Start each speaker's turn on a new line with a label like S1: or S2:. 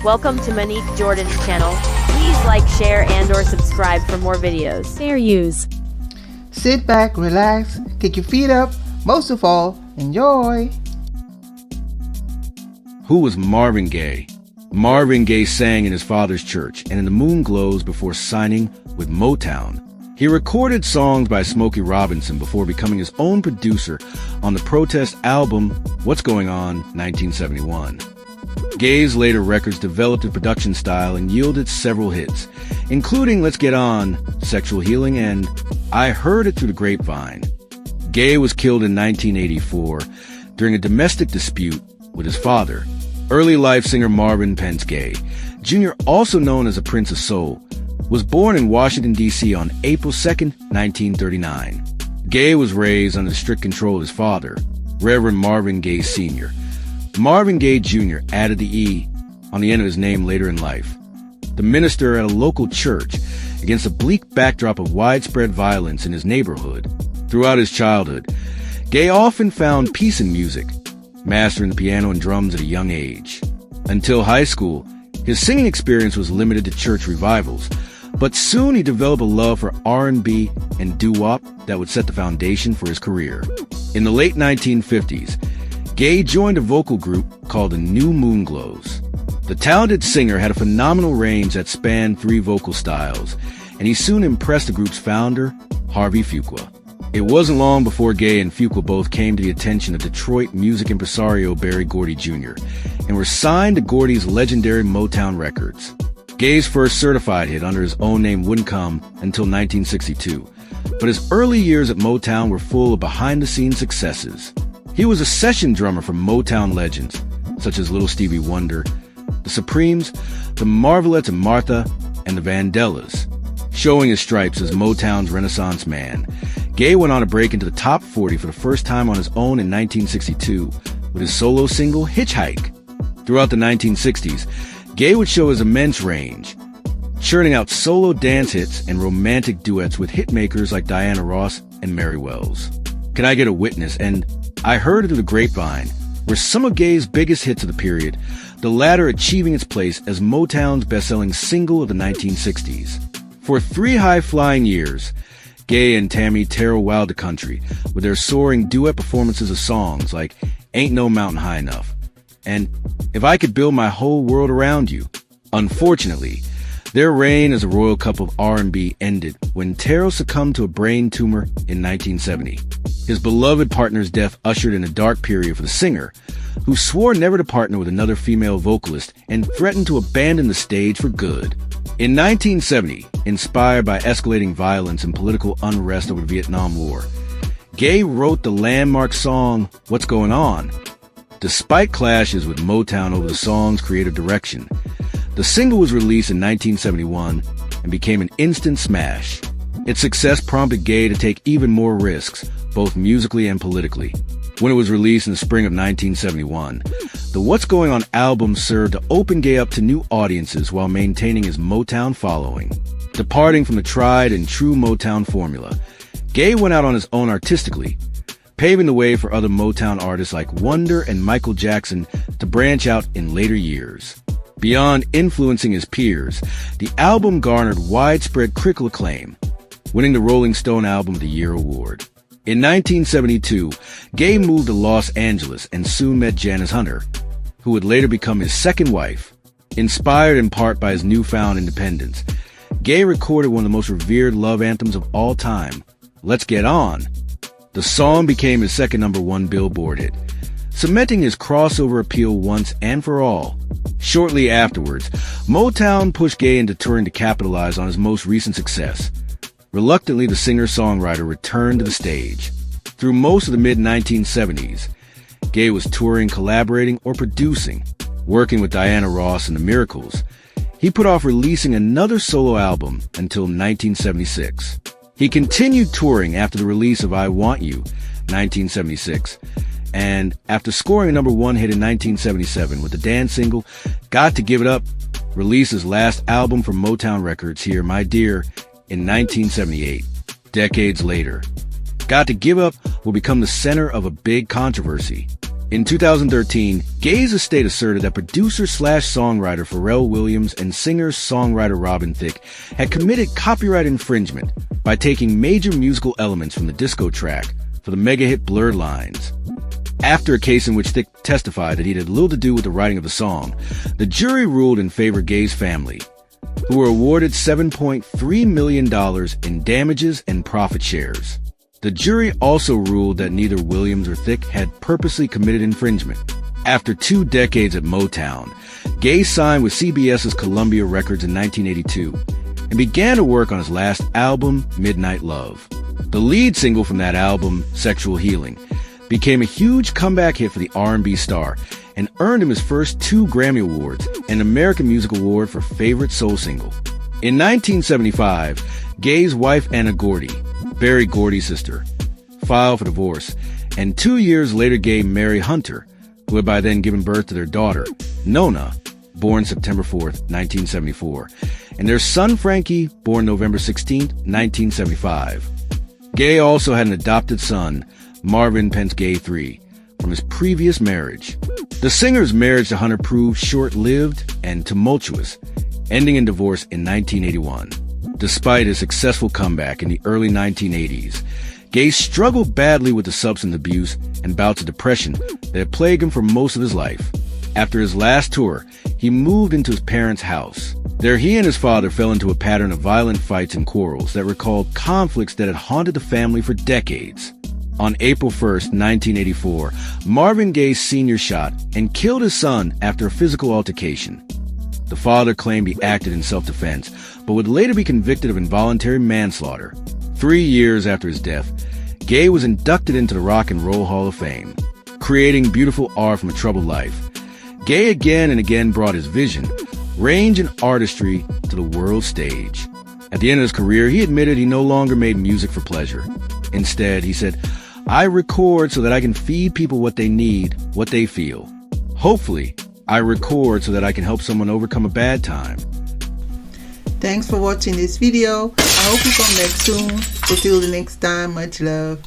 S1: Welcome to Monique Jordan's channel. Please like, share, and/or subscribe for more videos.
S2: Fair use.
S3: Sit back, relax, kick your feet up, most of all, enjoy.
S4: Who was Marvin Gaye? Marvin Gaye sang in his father's church and in the Moonglows before signing with Motown. He recorded songs by Smokey Robinson before becoming his own producer on the protest album What's Going On 1971. Gaye's later records developed a production style and yielded several hits, including Let's Get On, Sexual Healing, and I Heard It Through the Grapevine. Gaye was killed in 1984 during a domestic dispute with his father. Early life singer Marvin Pentz Gay, Jr., also known as the Prince of Soul, was born in Washington, D.C. on April 2, 1939. Gaye was raised under the strict control of his father, Reverend Marvin Gaye Sr. Marvin Gaye Jr. added the E on the end of his name later in life. The minister at a local church against a bleak backdrop of widespread violence in his neighborhood. Throughout his childhood, Gaye often found peace in music, mastering the piano and drums at a young age. Until high school, his singing experience was limited to church revivals, but soon he developed a love for R&B and doo-wop that would set the foundation for his career. In the late 1950s, Gaye joined a vocal group called the New Moonglows. The talented singer had a phenomenal range that spanned 3 vocal styles, and he soon impressed the group's founder, Harvey Fuqua. It wasn't long before Gaye and Fuqua both came to the attention of Detroit music impresario Berry Gordy Jr. and were signed to Gordy's legendary Motown Records. Gaye's first certified hit under his own name wouldn't come until 1962, but his early years at Motown were full of behind-the-scenes successes. He was a session drummer for Motown legends, such as Little Stevie Wonder, the Supremes, the Marvelettes and Martha, and the Vandellas. Showing his stripes as Motown's Renaissance man, Gaye went on to break into the top 40 for the first time on his own in 1962 with his solo single Hitchhike. Throughout the 1960s, Gaye would show his immense range, churning out solo dance hits and romantic duets with hitmakers like Diana Ross and Mary Wells. Can I Get a Witness and I Heard It Through the Grapevine were some of Gaye's biggest hits of the period, the latter achieving its place as Motown's best-selling single of the 1960s. For 3 high-flying years, Gaye and Tammy terrorized the country with their soaring duet performances of songs like Ain't No Mountain High Enough and If I Could Build My Whole World Around You. Unfortunately, their reign as a royal couple of R&B ended when Terrell succumbed to a brain tumor in 1970. His beloved partner's death ushered in a dark period for the singer, who swore never to partner with another female vocalist and threatened to abandon the stage for good. In 1970, inspired by escalating violence and political unrest over the Vietnam War, Gaye wrote the landmark song What's Going On. Despite clashes with Motown over the song's creative direction, the single was released in 1971 and became an instant smash. Its success prompted Gaye to take even more risks, both musically and politically. When it was released in the spring of 1971, the What's Going On album served to open Gaye up to new audiences while maintaining his Motown following. Departing from the tried and true Motown formula, Gaye went out on his own artistically, paving the way for other Motown artists like Wonder and Michael Jackson to branch out in later years. Beyond influencing his peers, the album garnered widespread critical acclaim, winning the Rolling Stone Album of the Year award. In 1972, Gaye moved to Los Angeles and soon met Janice Hunter, who would later become his second wife. Inspired in part by his newfound independence, Gaye recorded one of the most revered love anthems of all time, Let's Get On. The song became his second #1 Billboard hit, cementing his crossover appeal once and for all. Shortly afterwards, Motown pushed Gaye into touring to capitalize on his most recent success. Reluctantly, the singer-songwriter returned to the stage. Through most of the mid-1970s, Gaye was touring, collaborating, or producing, working with Diana Ross and the Miracles. He put off releasing another solo album until 1976. He continued touring after the release of I Want You, 1976, and after scoring a #1 hit in 1977 with the dance single Got to Give It Up, released his last album from Motown Records, Here My Dear, in 1978. Decades later, Got to Give Up will become the center of a big controversy. In 2013, Gaye's estate asserted that producer/songwriter Pharrell Williams and singer-songwriter Robin Thicke had committed copyright infringement by taking major musical elements from the disco track for the mega-hit Blurred Lines. After a case in which Thicke testified that he had little to do with the writing of the song, the jury ruled in favor of Gaye's family, who were awarded $7.3 million in damages and profit shares. The jury also ruled that neither Williams or Thicke had purposely committed infringement. After 2 decades at Motown, Gaye signed with CBS's Columbia Records in 1982 and began to work on his last album, Midnight Love. The lead single from that album, Sexual Healing, became a huge comeback hit for the R&B star and earned him his first 2 Grammy Awards and an American Music Award for Favorite Soul Single. In 1975, Gaye's wife Anna Gordy, Berry Gordy's sister, filed for divorce, and 2 years later Gaye married Hunter, who had by then given birth to their daughter, Nona, born September 4th, 1974, and their son Frankie, born November 16th, 1975. Gaye also had an adopted son, Marvin Pence Gaye III, from his previous marriage. The singer's marriage to Hunter proved short-lived and tumultuous, ending in divorce in 1981. Despite his successful comeback in the early 1980s, Gaye struggled badly with the substance abuse and bouts of depression that had plagued him for most of his life. After his last tour, he moved into his parents' house. There he and his father fell into a pattern of violent fights and quarrels that recalled conflicts that had haunted the family for decades. On April 1st, 1984, Marvin Gaye Sr. shot and killed his son after a physical altercation. The father claimed he acted in self-defense, but would later be convicted of involuntary manslaughter. 3 years after his death, Gaye was inducted into the Rock and Roll Hall of Fame. Creating beautiful art from a troubled life, Gaye again and again brought his vision, range, and artistry to the world stage. At the end of his career, he admitted he no longer made music for pleasure. Instead, he said, "I record so that I can feed people what they need, what they feel. Hopefully, I record so that I can help someone overcome a bad time."
S3: Thanks for watching this video. I hope you come back soon. Until the next time, much love.